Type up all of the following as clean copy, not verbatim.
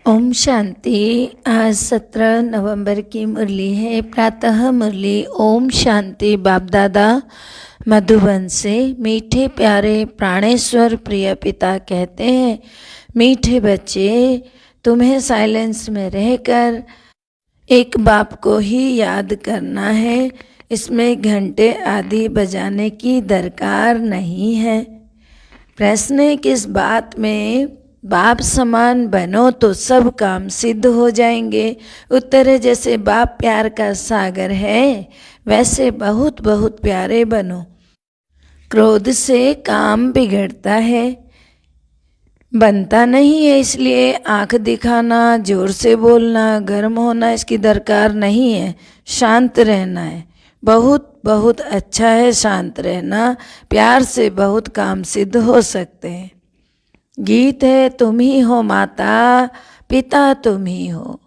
ओम शांति। आज 17 नवंबर की मुरली है। प्रातः मुरली ओम शांति। बाप दादा मधुबन से मीठे प्यारे प्राणेश्वर प्रिय पिता कहते हैं, मीठे बच्चे, तुम्हें साइलेंस में रहकर एक बाप को ही याद करना है। इसमें घंटे आदि बजाने की दरकार नहीं है। प्रश्न है, किस बात में बाप समान बनो तो सब काम सिद्ध हो जाएंगे। उत्तर है, जैसे बाप प्यार का सागर है वैसे बहुत बहुत प्यारे बनो। क्रोध से काम बिगड़ता है, बनता नहीं है। इसलिए आंख दिखाना, जोर से बोलना, गर्म होना इसकी दरकार नहीं है। शांत रहना है। बहुत बहुत अच्छा है शांत रहना। प्यार से बहुत काम सिद्ध हो सकते हैं। गीत है, तुम ही हो माता पिता तुम ही हो।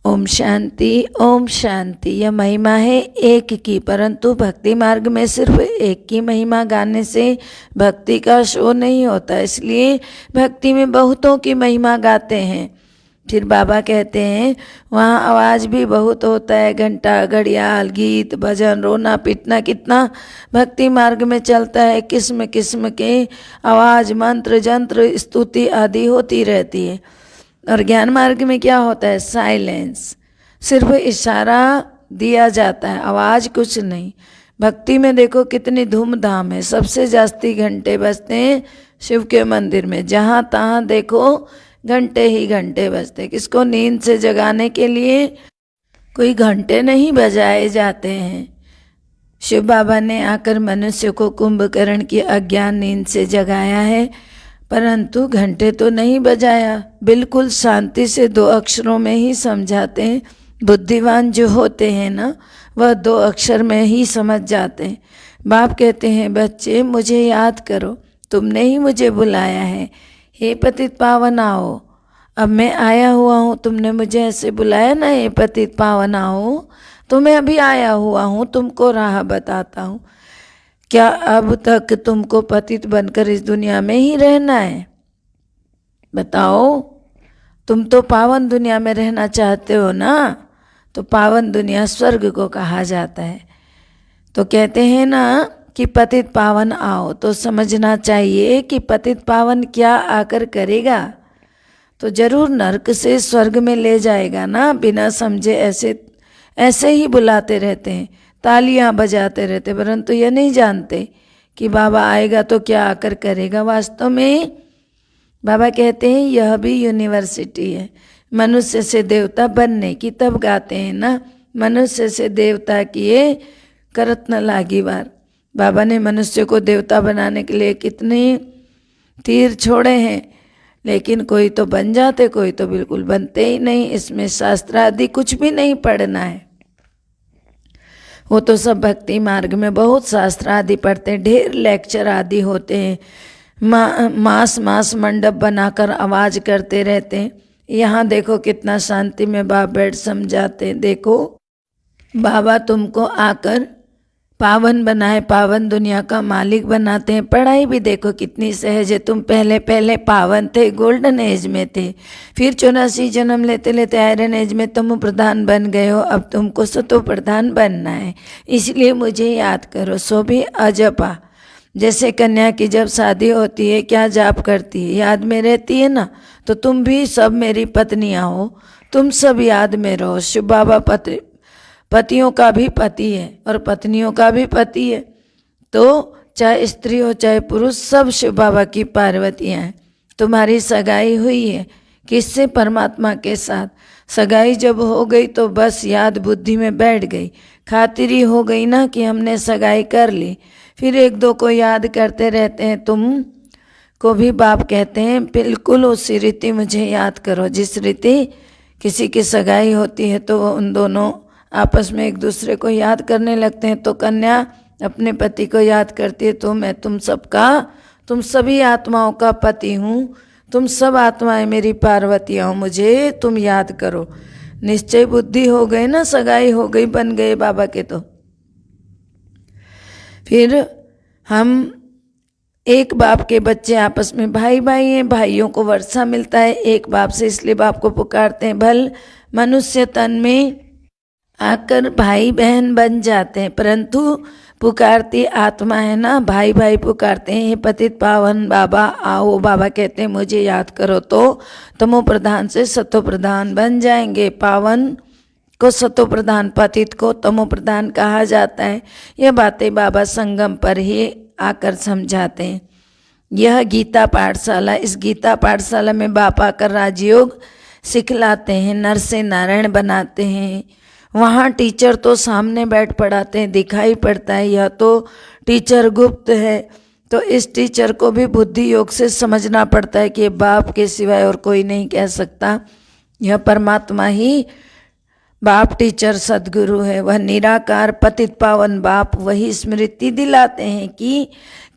ओम शांति ओम शांति। यह महिमा है एक की, परंतु भक्ति मार्ग में सिर्फ एक की महिमा गाने से भक्ति का शो नहीं होता। इसलिए भक्ति में बहुतों की महिमा गाते हैं। फिर बाबा कहते हैं वहाँ आवाज़ भी बहुत होता है, घंटा, घड़ियाल, गीत, भजन, रोना पीटना कितना भक्ति मार्ग में चलता है। किस्म किस्म के आवाज़, मंत्र, जंत्र, स्तुति आदि होती रहती है। और ज्ञान मार्ग में क्या होता है? साइलेंस, सिर्फ इशारा दिया जाता है, आवाज़ कुछ नहीं। भक्ति में देखो कितनी धूमधाम है। सबसे जास्ती घंटे बजते हैं शिव के मंदिर में। जहाँ तहाँ देखो घंटे ही घंटे बजते। किसको नींद से जगाने के लिए कोई घंटे नहीं बजाए जाते हैं। शिव बाबा ने आकर मनुष्य को कुंभकर्ण की अज्ञान नींद से जगाया है, परंतु घंटे तो नहीं बजाया। बिल्कुल शांति से 2 अक्षरों में ही समझाते हैं। बुद्धिमान जो होते हैं ना, वह 2 अक्षर में ही समझ जाते हैं। बाप कहते हैं, बच्चे मुझे याद करो, तुमने ही मुझे बुलाया है। हे पतित पावन आओ, अब मैं आया हुआ हूँ। तुमने मुझे ऐसे बुलाया ना, हे पतित पावन आओ, तो मैं अभी आया हुआ हूँ, तुमको राह बताता हूँ। क्या अब तक तुमको पतित बनकर इस दुनिया में ही रहना है? बताओ, तुम तो पावन दुनिया में रहना चाहते हो ना। तो पावन दुनिया स्वर्ग को कहा जाता है। तो कहते हैं ना कि पतित पावन आओ, तो समझना चाहिए कि पतित पावन क्या आकर करेगा। तो जरूर नरक से स्वर्ग में ले जाएगा ना। बिना समझे ऐसे ही बुलाते रहते हैं, तालियां बजाते रहते, परंतु ये नहीं जानते कि बाबा आएगा तो क्या आकर करेगा। वास्तव में बाबा कहते हैं यह भी यूनिवर्सिटी है मनुष्य से देवता बनने की। तब गाते हैं ना, मनुष्य से देवता किए करत न लागी बार। बाबा ने मनुष्य को देवता बनाने के लिए कितने तीर छोड़े हैं, लेकिन कोई तो बन जाते, कोई तो बिल्कुल बनते ही नहीं। इसमें शास्त्र आदि कुछ भी नहीं पढ़ना है। वो तो सब भक्ति मार्ग में बहुत शास्त्र आदि पढ़ते हैं, ढेर लेक्चर आदि होते हैं। मास मंडप बनाकर आवाज़ करते रहते हैं। यहाँ देखो कितना शांति में बाप बैठ समझाते हैं। देखो बाबा तुमको आकर पावन बनाए, पावन दुनिया का मालिक बनाते हैं। पढ़ाई भी देखो कितनी सहज है। तुम पहले पहले पावन थे, गोल्डन एज में थे, फिर 84 जन्म लेते लेते आयरन एज में तुम प्रधान बन गए हो। अब तुमको सतो प्रधान बनना है, इसलिए मुझे याद करो। सो भी अजपा। जैसे कन्या की जब शादी होती है क्या जाप करती है? याद में रहती है ना। तो तुम भी सब मेरी पत्नियां हो, तुम सब याद में रहो। शिव बाबा पतियों का भी पति है और पत्नियों का भी पति है। तो चाहे स्त्री हो चाहे पुरुष, सब शिव बाबा की पार्वतियाँ हैं। तुम्हारी सगाई हुई है किससे? परमात्मा के साथ। सगाई जब हो गई तो बस याद बुद्धि में बैठ गई, खातिरी हो गई ना कि हमने सगाई कर ली। फिर 1-2 को याद करते रहते हैं। तुम को भी बाप कहते हैं बिल्कुल उसी रीति मुझे याद करो। जिस रीति किसी की सगाई होती है तो उन दोनों आपस में एक दूसरे को याद करने लगते हैं। तो कन्या अपने पति को याद करती है, तो मैं तुम सभी आत्माओं का पति हूँ, तुम सब आत्माएं मेरी पार्वतियाँ हो, मुझे तुम याद करो। निश्चय बुद्धि हो गई ना, सगाई हो गई, बन गए बाबा के। तो फिर हम एक बाप के बच्चे आपस में भाई भाई हैं, भाइयों को वर्षा मिलता है एक बाप से, इसलिए बाप को पुकारते हैं। भल मनुष्य तन में आकर भाई बहन बन जाते हैं, परंतु पुकारती आत्मा है ना, भाई भाई पुकारते हैं, हे पतित पावन बाबा आओ। बाबा कहते हैं मुझे याद करो तो तमो प्रधान से सतो प्रधान बन जाएंगे। पावन को सतो प्रधान, पतित को तमो प्रधान कहा जाता है। यह बातें बाबा संगम पर ही आकर समझाते हैं। यह गीता पाठशाला, इस गीता पाठशाला में बाप आकर राजयोग सिखलाते हैं, नर से नारायण बनाते हैं। वहाँ टीचर तो सामने बैठ पढ़ाते हैं, दिखाई पड़ता है, यह तो टीचर गुप्त है। तो इस टीचर को भी बुद्धि योग से समझना पड़ता है कि बाप के सिवाय और कोई नहीं कह सकता, यह परमात्मा ही बाप टीचर सदगुरु है। वह निराकार पतित पावन बाप वही स्मृति दिलाते हैं कि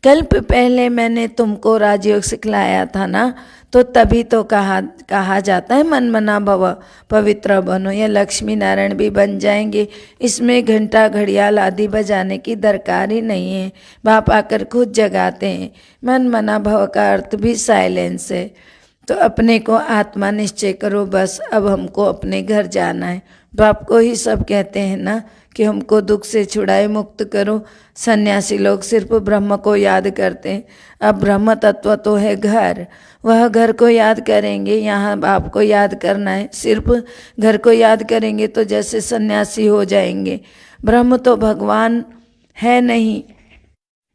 कल्प पहले मैंने तुमको राजयोग सिखलाया था ना, तो तभी तो कहा जाता है मन मना भव पवित्र बनो। या लक्ष्मी नारायण भी बन जाएंगे, इसमें घंटा घड़ियाल आदि बजाने की दरकार ही नहीं है। बाप आकर खुद जगाते हैं। मन मना भव का अर्थ भी साइलेंस है। तो अपने को आत्मा निश्चय करो, बस अब हमको अपने घर जाना है। बाप को ही सब कहते हैं ना कि हमको दुख से छुड़ाए, मुक्त करो। सन्यासी लोग सिर्फ ब्रह्म को याद करते हैं। अब ब्रह्म तत्व तो है घर, वह घर को याद करेंगे। यहाँ बाप को याद करना है, सिर्फ घर को याद करेंगे तो जैसे सन्यासी हो जाएंगे। ब्रह्म तो भगवान है नहीं।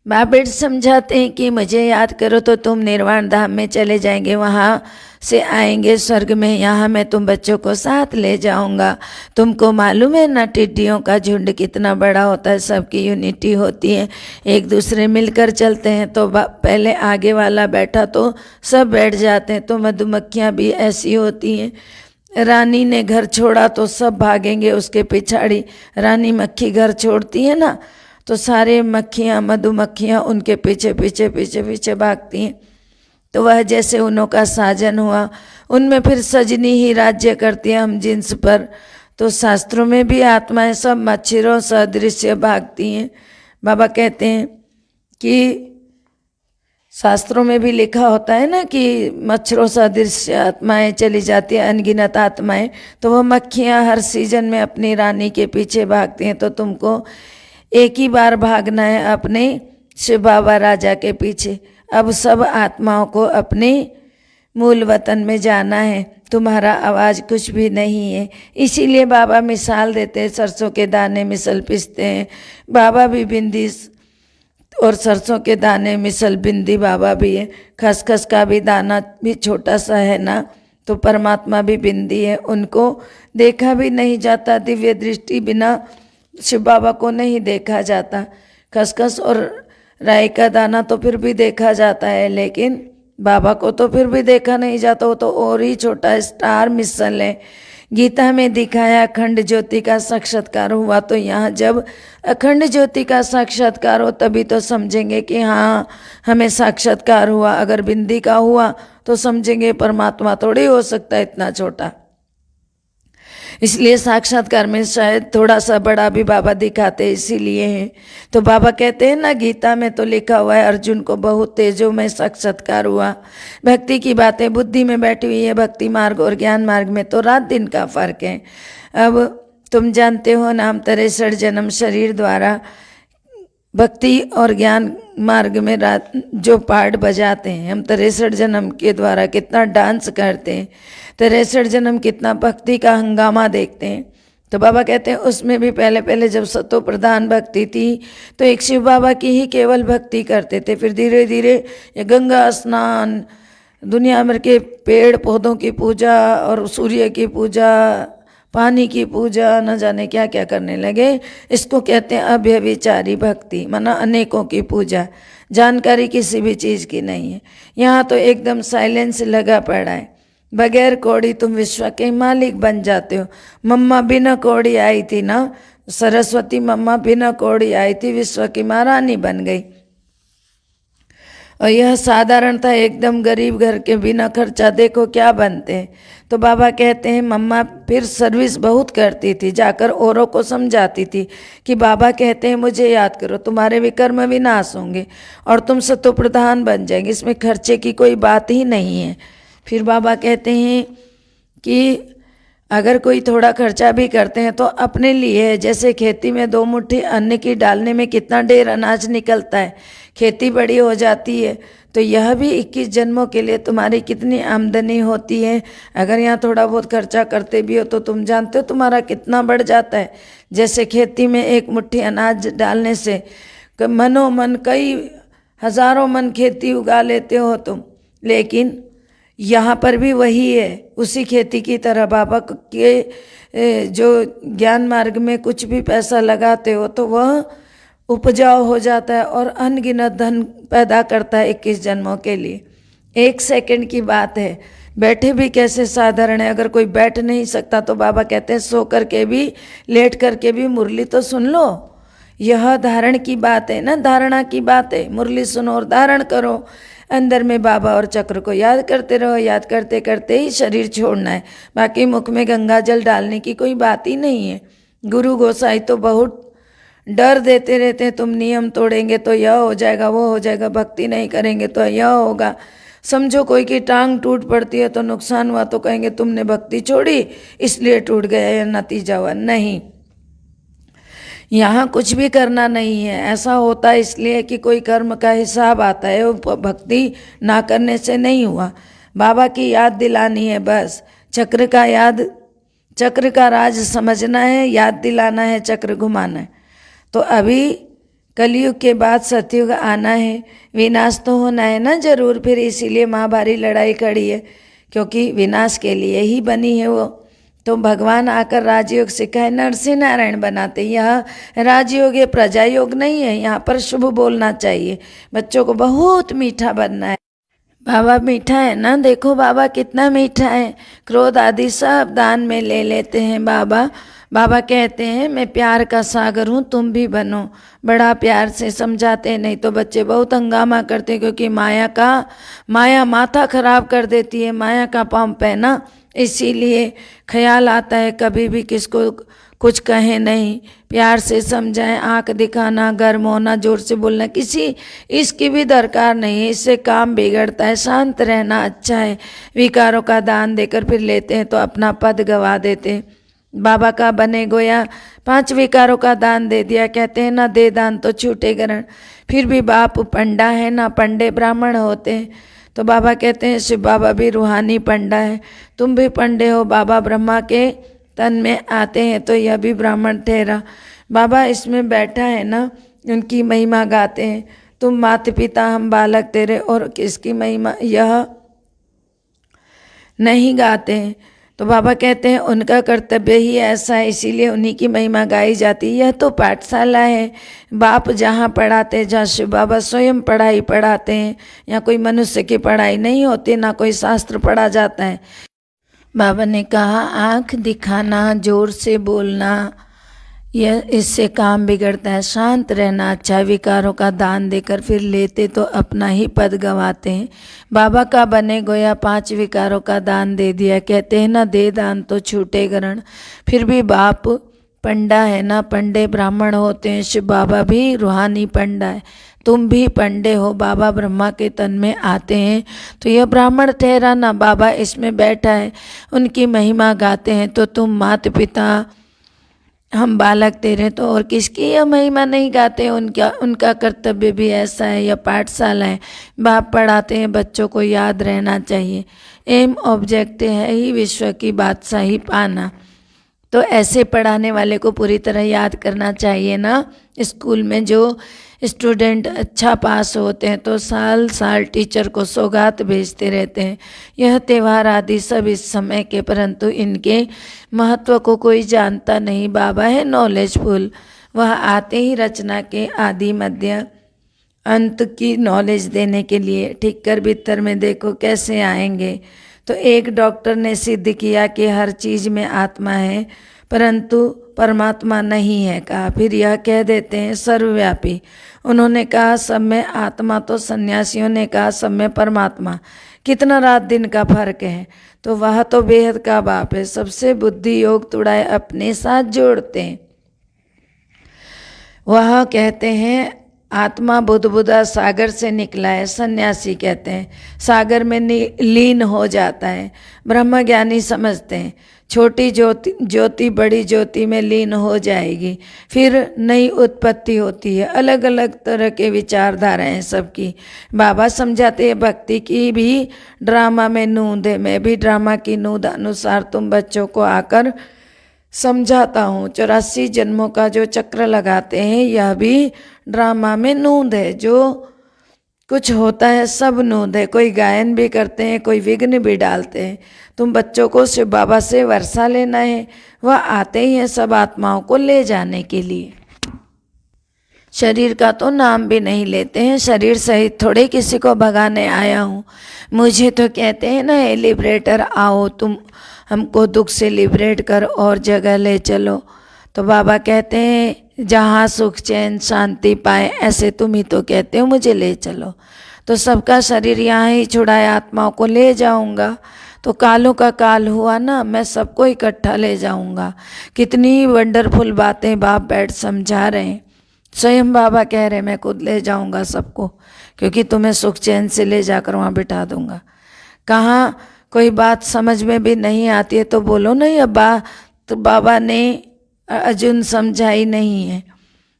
बाप समझाते हैं कि मुझे याद करो तो तुम निर्वाण धाम में चले जाएंगे, वहाँ से आएंगे स्वर्ग में। यहाँ मैं तुम बच्चों को साथ ले जाऊंगा। तुमको मालूम है ना टिड्डियों का झुंड कितना बड़ा होता है, सबकी यूनिटी होती है, एक दूसरे मिलकर चलते हैं। तो पहले आगे वाला बैठा तो सब बैठ जाते हैं। तो मधुमक्खियाँ भी ऐसी होती हैं। रानी ने घर छोड़ा तो सब भागेंगे उसके पिछाड़ी। रानी मक्खी घर छोड़ती है ना तो सारे मक्खियाँ मधुमक्खियाँ उनके पीछे पीछे पीछे पीछे भागती हैं। तो वह जैसे उन्हों का साजन हुआ, उनमें फिर सजनी ही राज्य करती है हम जिन्स पर। तो शास्त्रों में भी आत्माएं सब मच्छरों सदृश्य भागती हैं। बाबा कहते हैं कि शास्त्रों में भी लिखा होता है ना कि मच्छरों सदृश्य आत्माएं चली जाती हैं, अनगिनत आत्माएं। तो वह मक्खियाँ हर सीजन में अपनी रानी के पीछे भागती हैं। तो तुमको एक ही बार भागना है अपने शिव बाबा राजा के पीछे। अब सब आत्माओं को अपने मूल वतन में जाना है। तुम्हारा आवाज़ कुछ भी नहीं है। इसीलिए बाबा मिसाल देते हैं, सरसों के दाने मिसल पिसते हैं। बाबा भी बिंदी और सरसों के दाने मिसल बिंदी बाबा भी है। खसखस का भी दाना भी छोटा सा है ना, तो परमात्मा भी बिंदी है। उनको देखा भी नहीं जाता, दिव्य दृष्टि बिना शिव बाबा को नहीं देखा जाता। खसखस और राई का दाना तो फिर भी देखा जाता है, लेकिन बाबा को तो फिर भी देखा नहीं जाता। वो तो और ही छोटा स्टार मिसल है। गीता में दिखाया अखंड ज्योति का साक्षात्कार हुआ, तो यहाँ जब अखंड ज्योति का साक्षात्कार हो तभी तो समझेंगे कि हाँ हमें साक्षात्कार हुआ। अगर बिंदी का हुआ तो समझेंगे परमात्मा थोड़ी हो सकता है इतना छोटा। इसलिए साक्षात्कार में शायद थोड़ा सा बड़ा भी बाबा दिखाते इसीलिए हैं। तो बाबा कहते हैं ना गीता में तो लिखा हुआ है अर्जुन को बहुत तेजो में साक्षात्कार हुआ। भक्ति की बातें बुद्धि में बैठी हुई है, भक्ति मार्ग और ज्ञान मार्ग में तो रात दिन का फर्क है। अब तुम जानते हो नाम 63 जन्म शरीर द्वारा भक्ति और ज्ञान मार्ग में रात जो पार्ट बजाते हैं, हम 63 जन्म के द्वारा कितना डांस करते हैं, 63 जन्म कितना भक्ति का हंगामा देखते हैं। तो बाबा कहते हैं उसमें भी पहले पहले जब सतो प्रधान भक्ति थी तो एक शिव बाबा की ही केवल भक्ति करते थे। फिर धीरे धीरे ये गंगा स्नान, दुनिया भर के पेड़ पौधों की पूजा और सूर्य की पूजा, पानी की पूजा, न जाने क्या क्या करने लगे। इसको कहते हैं अव्यभिचारी भक्ति, माना अनेकों की पूजा। जानकारी किसी भी चीज़ की नहीं है। यहाँ तो एकदम साइलेंस लगा पड़ा है। बगैर कौड़ी तुम विश्व के मालिक बन जाते हो। मम्मा बिना कौड़ी आई थी ना, सरस्वती मम्मा बिना कौड़ी आई थी, विश्व की महारानी बन गई। और यह साधारणतः एकदम गरीब घर के बिना खर्चा देखो क्या बनते हैं। तो बाबा कहते हैं मम्मा फिर सर्विस बहुत करती थी, जाकर औरों को समझाती थी कि बाबा कहते हैं मुझे याद करो, तुम्हारे विकर्म विनाश होंगे और तुम सतो प्रधान बन जाएंगे, इसमें खर्चे की कोई बात ही नहीं है। फिर बाबा कहते हैं कि अगर कोई थोड़ा खर्चा भी करते हैं तो अपने लिए है। जैसे खेती में 2 मुट्ठी अन्न की डालने में कितना ढेर अनाज निकलता है, खेती बड़ी हो जाती है, तो यह भी 21 जन्मों के लिए तुम्हारी कितनी आमदनी होती है। अगर यहाँ थोड़ा बहुत खर्चा करते भी हो तो तुम जानते हो तुम्हारा कितना बढ़ जाता है। जैसे खेती में 1 मुट्ठी अनाज डालने से मनोमन कई हजारों मन खेती उगा लेते हो तुम, लेकिन यहाँ पर भी वही है, उसी खेती की तरह बाबा के जो ज्ञान मार्ग में कुछ भी पैसा लगाते हो तो वह उपजाऊ हो जाता है और अनगिनत धन पैदा करता है 21 जन्मों के लिए। 1 सेकंड की बात है, बैठे भी कैसे साधारण है। अगर कोई बैठ नहीं सकता तो बाबा कहते हैं सो करके भी, लेट करके भी मुरली तो सुन लो। यह धारण की बात है ना, धारणा की बात है। मुरली सुनो और धारण करो, अंदर में बाबा और चक्र को याद करते रहो। याद करते करते ही शरीर छोड़ना है, बाकी मुख में गंगा जल डालने की कोई बात ही नहीं है। गुरु गोसाई तो बहुत डर देते रहते हैं, तुम नियम तोड़ेंगे तो यह हो जाएगा, वो हो जाएगा, भक्ति नहीं करेंगे तो यह होगा। समझो कोई की टांग टूट पड़ती है तो नुकसान हुआ तो कहेंगे तुमने भक्ति छोड़ी इसलिए टूट गया या नतीजा हुआ। नहीं, यहाँ कुछ भी करना नहीं है। ऐसा होता है इसलिए कि कोई कर्म का हिसाब आता है, वो भक्ति ना करने से नहीं हुआ। बाबा की याद दिलानी है बस, चक्र का राज समझना है, याद दिलाना है, चक्र घुमाना है। तो अभी कलयुग के बाद सतयुग आना है, विनाश तो होना है ना जरूर। फिर इसीलिए महाभारी लड़ाई खड़ी है, क्योंकि विनाश के लिए ही बनी है वो। तो भगवान आकर राजयोग सिखाए, नरसिंह नारायण बनाते। यह राजयोग है, प्रजा योग नहीं है। यहाँ पर शुभ बोलना चाहिए, बच्चों को बहुत मीठा बनना है। बाबा मीठा है ना, देखो बाबा कितना मीठा है। क्रोध आदि सब दान में ले लेते हैं बाबा। बाबा कहते हैं मैं प्यार का सागर हूँ, तुम भी बनो। बड़ा प्यार से समझाते हैं, नहीं तो बच्चे बहुत हंगामा करते हैं, क्योंकि माया माथा खराब कर देती है, माया का पंप है ना। इसीलिए ख्याल आता है कभी भी किसको कुछ कहे नहीं, प्यार से समझाएं। आंख दिखाना, गर्म होना, जोर से बोलना, किसी इसकी भी दरकार नहीं है, इससे काम बिगड़ता है। शांत रहना अच्छा है। विकारों का दान देकर फिर लेते हैं तो अपना पद गवा देते हैं। बाबा का बने गोया 5 विकारों का दान दे दिया, कहते हैं ना दे दान तो छूटे ग्रहण। फिर भी बाप पंडा है ना, पंडे ब्राह्मण होते हैं। तो बाबा कहते हैं शिव बाबा भी रूहानी पंडा है, तुम भी पंडे हो। बाबा ब्रह्मा के तन में आते हैं तो यह भी ब्राह्मण ठहरा। बाबा इसमें बैठा है ना, उनकी महिमा गाते हैं। तुम माता पिता हम बालक तेरे, और किसकी महिमा यह नहीं गाते हैं। तो बाबा कहते हैं उनका कर्तव्य ही ऐसा है, इसीलिए उन्हीं की महिमा गाई जाती है। यह तो पाठशाला है, बाप जहाँ पढ़ाते हैं, जहाँ शिव बाबा स्वयं पढ़ाई पढ़ाते हैं। यहाँ कोई मनुष्य की पढ़ाई नहीं होती, ना कोई शास्त्र पढ़ा जाता है। बाबा ने कहा आँख दिखाना, जोर से बोलना, यह इससे काम बिगड़ता है। शांत रहना अच्छा, विकारों का दान देकर फिर लेते तो अपना ही पद गंवाते हैं। बाबा का बने गोया 5 विकारों का दान दे दिया, कहते हैं ना दे दान तो छूटे ग्रहण। फिर भी बाप पंडा है ना, पंडे ब्राह्मण होते हैं। शिव बाबा भी रूहानी पंडा है, तुम भी पंडे हो। बाबा ब्रह्मा के तन में आते हैं तो यह ब्राह्मण ठहरा ना, बाबा इसमें बैठा है, उनकी महिमा गाते हैं। तो तुम माता पिता हम बालक तेरे, तो और किसकी यह महिमा नहीं गाते। उनका कर्तव्य भी ऐसा है। यह पाठशाला है, बाप पढ़ाते हैं, बच्चों को याद रहना चाहिए। एम ऑब्जेक्ट है ही विश्व की बादशाही पाना। तो ऐसे पढ़ाने वाले को पूरी तरह याद करना चाहिए ना। स्कूल में जो स्टूडेंट अच्छा पास होते हैं तो साल साल टीचर को सौगात भेजते रहते हैं। यह त्यौहार आदि सब इस समय के, परंतु इनके महत्व को कोई जानता नहीं। बाबा है नॉलेजफुल, वह आते ही रचना के आदि मध्य अंत की नॉलेज देने के लिए। ठीक कर भीतर में देखो कैसे आएंगे। तो एक डॉक्टर ने सिद्ध किया कि हर चीज में आत्मा है परंतु परमात्मा नहीं है कहा। फिर यह कह देते हैं सर्वव्यापी। उन्होंने कहा सब में आत्मा, तो सन्यासियों ने कहा सब में परमात्मा। कितना रात दिन का फर्क है। तो वह तो बेहद का बाप है, सबसे बुद्धि योग तुड़ाए अपने साथ जोड़ते हैं। वह कहते हैं आत्मा बुदबुदा सागर से निकला है। सन्यासी कहते हैं सागर में लीन हो जाता है। ब्रह्मज्ञानी समझते हैं छोटी ज्योति बड़ी ज्योति में लीन हो जाएगी, फिर नई उत्पत्ति होती है। अलग अलग तरह के विचारधारा हैं सबकी। बाबा समझाते हैं भक्ति की भी ड्रामा में नूंद है। मैं भी ड्रामा की नूंद अनुसार तुम बच्चों को आकर समझाता हूँ। 84 जन्मों का जो चक्र लगाते हैं यह भी ड्रामा में नूंद है। जो कुछ होता है सब नूंद है। कोई गायन भी करते हैं, कोई विघ्न भी डालते हैं। तुम बच्चों को शिव बाबा से वर्षा लेना है, वह आते ही हैं सब आत्माओं को ले जाने के लिए। शरीर का तो नाम भी नहीं लेते हैं। शरीर सहित थोड़े किसी को भगाने आया हूँ। मुझे तो कहते हैं ना हे लिबरेटर आओ, तुम हमको दुख से लिबरेट कर और जगह ले चलो। तो बाबा कहते हैं जहाँ सुख चैन शांति पाए, ऐसे तुम ही तो कहते हो मुझे ले चलो। तो सबका शरीर यहाँ ही छुड़ाया, आत्माओं को ले जाऊंगा। तो कालों का काल हुआ ना, मैं सबको इकट्ठा ले जाऊंगा। कितनी वंडरफुल बातें बाप बैठ समझा रहे हैं। स्वयं बाबा कह रहे मैं खुद ले जाऊंगा सबको, क्योंकि तुम्हें सुख चैन से ले जाकर वहाँ बिठा दूंगा। कहाँ कोई बात समझ में भी नहीं आती है तो बोलो नहीं अब तो बाबा ने अर्जुन समझाई नहीं है।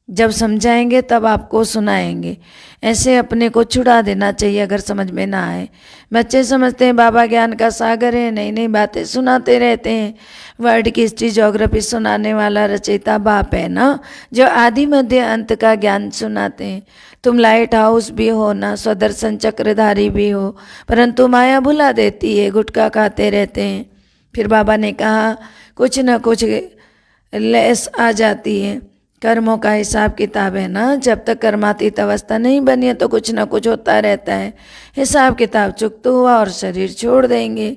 जब समझाएंगे तब आपको सुनाएंगे। ऐसे अपने को छुड़ा देना चाहिए अगर समझ में ना आए। बच्चे समझते हैं बाबा ज्ञान का सागर है, नई नई बातें सुनाते रहते हैं। वर्ल्ड की हिस्ट्री ज्योग्राफी सुनाने वाला रचयिता बाप है ना, जो आदि मध्य अंत का ज्ञान सुनाते हैं। तुम लाइट हाउस भी हो ना, स्वदर्शन चक्रधारी भी हो, परंतु माया भुला देती है, गुटखा खाते रहते हैं। फिर बाबा ने कहा कुछ न कुछ लेस आ जाती है। कर्मों का हिसाब किताब है ना, जब तक कर्मातीत अवस्था नहीं बनी है तो कुछ ना कुछ होता रहता है। हिसाब किताब चुकता हुआ और शरीर छोड़ देंगे,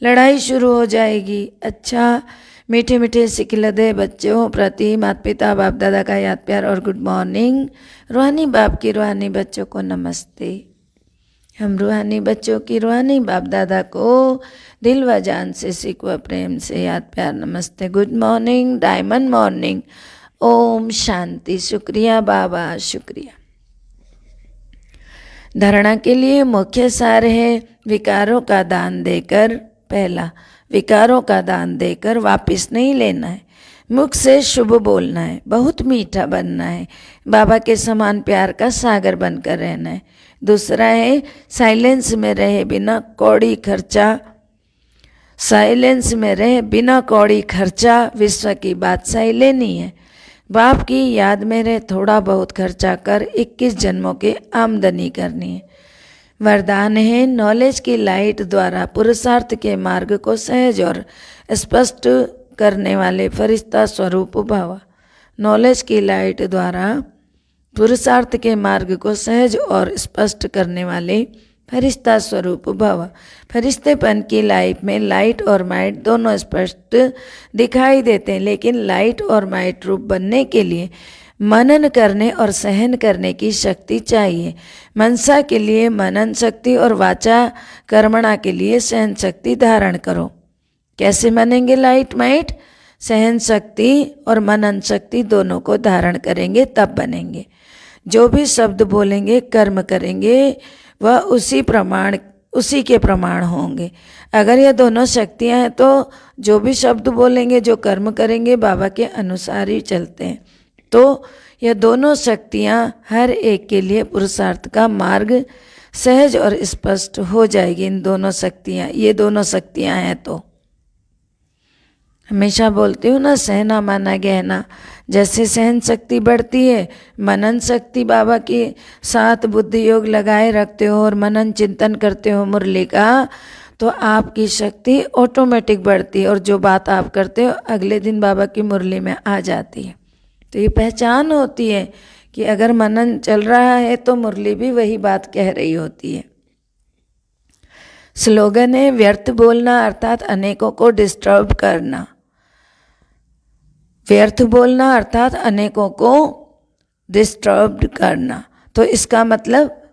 लड़ाई शुरू हो जाएगी। अच्छा मीठे मीठे सिखलदे बच्चों प्रति माता पिता बाप दादा का याद प्यार और गुड मॉर्निंग। रूहानी बाप की रूहानी बच्चों को नमस्ते। हम रूहानी बच्चों की रूहानी बाप दादा को दिल व जान से सिख व प्रेम से याद प्यार नमस्ते। Good morning, diamond morning, Om Shanti. शुक्रिया बाबा, शुक्रिया। धारणा के लिए मुख्य सार है विकारों का दान देकर। पहला, विकारों का दान देकर वापस नहीं लेना है। मुख से शुभ बोलना है, बहुत मीठा बनना है, बाबा के समान प्यार का सागर बनकर रहना है। दूसरा है साइलेंस में रहे बिना कौड़ी खर्चा। साइलेंस में रहे बिना कौड़ी खर्चा विश्व की बादशाही लेनी है। बाप की याद में रहे थोड़ा बहुत खर्चा कर 21 जन्मों की आमदनी करनी है। वरदान है नॉलेज की लाइट द्वारा पुरुषार्थ के मार्ग को सहज और स्पष्ट करने वाले फरिश्ता स्वरूप भव। नॉलेज की लाइट द्वारा पुरुषार्थ के मार्ग को सहज और स्पष्ट करने वाले फरिश्ता स्वरूप भव। फरिश्तेपन की लाइफ में लाइट और माइट दोनों स्पष्ट दिखाई देते हैं, लेकिन लाइट और माइट रूप बनने के लिए मनन करने और सहन करने की शक्ति चाहिए। मनसा के लिए मनन शक्ति और वाचा कर्मणा के लिए सहन शक्ति धारण करो। कैसे बनेंगे लाइट माइट? सहन शक्ति और मनन शक्ति दोनों को धारण करेंगे तब बनेंगे। जो भी शब्द बोलेंगे कर्म करेंगे वह उसी के प्रमाण होंगे। अगर ये दोनों शक्तियां हैं तो जो भी शब्द बोलेंगे जो कर्म करेंगे बाबा के अनुसार ही चलते हैं। तो ये दोनों शक्तियां हर एक के लिए पुरुषार्थ का मार्ग सहज और स्पष्ट हो जाएगी। इन दोनों शक्तियां, ये दोनों शक्तियां हैं तो हमेशा बोलती हूँ ना, सहना माना गहना। जैसे सहन शक्ति बढ़ती है, मनन शक्ति बाबा के साथ बुद्धि योग लगाए रखते हो और मनन चिंतन करते हो मुरली का, तो आपकी शक्ति ऑटोमेटिक बढ़ती है और जो बात आप करते हो अगले दिन बाबा की मुरली में आ जाती है। तो ये पहचान होती है कि अगर मनन चल रहा है तो मुरली भी वही बात कह रही होती है। स्लोगन है व्यर्थ बोलना अर्थात अनेकों को डिस्टर्ब करना। व्यर्थ बोलना अर्थात अनेकों को डिस्टर्ब करना। तो इसका मतलब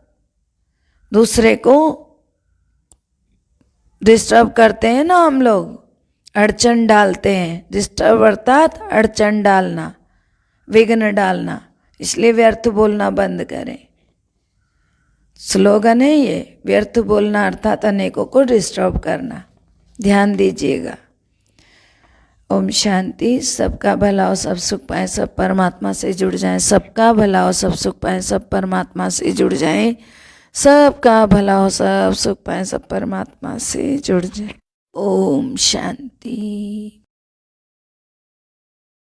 दूसरे को डिस्टर्ब करते हैं ना हम लोग, अड़चन डालते हैं। डिस्टर्ब अर्थात अड़चन डालना, विघ्न डालना। इसलिए व्यर्थ बोलना बंद करें। स्लोगन है ये, व्यर्थ बोलना अर्थात अनेकों को डिस्टर्ब करना। ध्यान दीजिएगा। ओम शांति। सबका भला हो, सब सुख पाए, सब परमात्मा से जुड़ जाएं। सबका भला हो, सब सुख पाए, सब परमात्मा से जुड़ जाएं। सबका भला हो, सब सुख पाए, सब परमात्मा से जुड़ जाएं। ओम शांति।